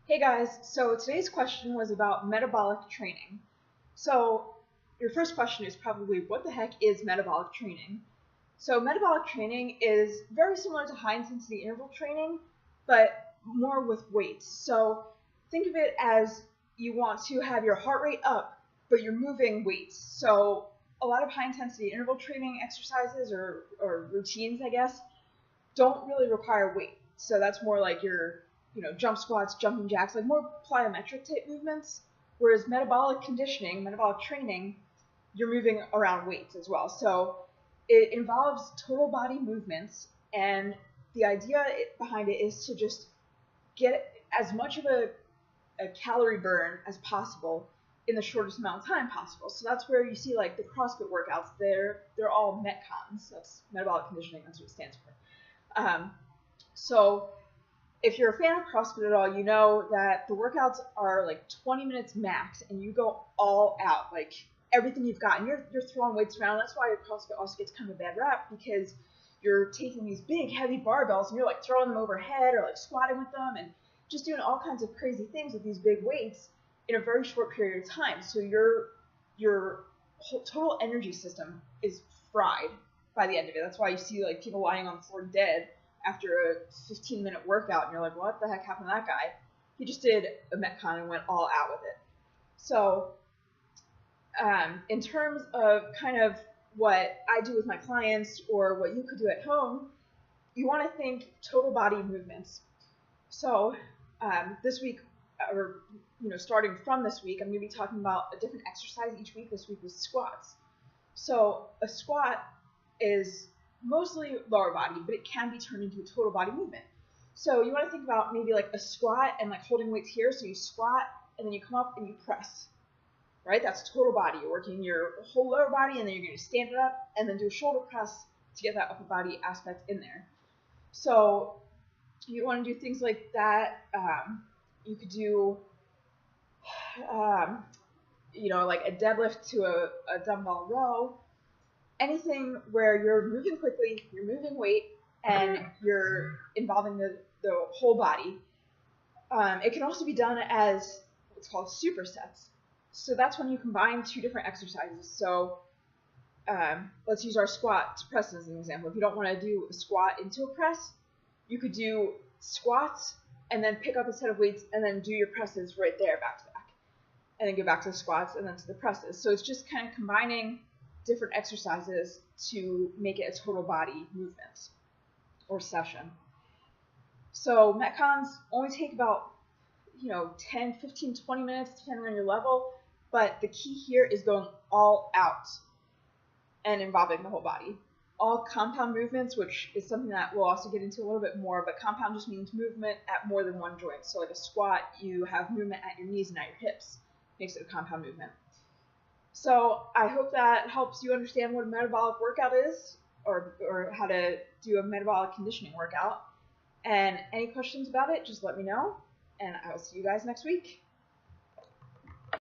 Hey guys, so today's question was about metabolic training. So your first question is probably, what the heck is metabolic training? So metabolic training is very similar to high intensity interval training, but more with weights. So think of it as you want to have your heart rate up, but you're moving weights. So a lot of high intensity interval training exercises or routines, I guess, don't really require weight. So that's more like your, jump squats, jumping jacks, like more plyometric type movements. Whereas metabolic conditioning, metabolic training, you're moving around weights as well. So it involves total body movements, and the idea behind it is to just get as much of a calorie burn as possible in the shortest amount of time possible. So that's where you see like the CrossFit workouts. They're all metcons. That's metabolic conditioning. That's what it stands for. So if you're a fan of CrossFit at all, you know that the workouts are like 20 minutes max, and you go all out, like everything you've got, and you're throwing weights around. That's why CrossFit also gets kind of a bad rap, because you're taking these big, heavy barbells, and you're like throwing them overhead or like squatting with them, and just doing all kinds of crazy things with these big weights in a very short period of time. So your whole total energy system is fried by the end of it. That's why you see like people lying on the floor dead after a 15-minute workout, and you're like, what the heck happened to that guy? He just did a metcon and went all out with it. So in terms of kind of what I do with my clients or what you could do at home, you want to think total body movements. So this week, or starting from this week, I'm going to be talking about a different exercise each week. This week was squats. So a squat is mostly lower body, but it can be turned into a total body movement. So you want to think about maybe like a squat and like holding weights here. So you squat and then you come up and you press, right? That's total body. You're working your whole lower body, and then you're going to stand it up and then do a shoulder press to get that upper body aspect in there. So you want to do things like that. You could do, like a deadlift to a dumbbell row. Anything where you're moving quickly, you're moving weight, and you're involving the whole body. It can also be done as what's called supersets. So that's when you combine two different exercises. So let's use our squat to press as an example. If you don't want to do a squat into a press, you could do squats and then pick up a set of weights and then do your presses right there, back to back. And then go back to the squats and then to the presses. So it's just kind of combining different exercises to make it a total body movement or session. So metcons only take about 10, 15, 20 minutes depending on your level, but the key here is going all out and involving the whole body. All compound movements, which is something that we'll also get into a little bit more, but compound just means movement at more than one joint. So like a squat, you have movement at your knees and at your hips. Makes it a compound movement. So I hope that helps you understand what a metabolic workout is, or how to do a metabolic conditioning workout. And any questions about it, just let me know, and I will see you guys next week.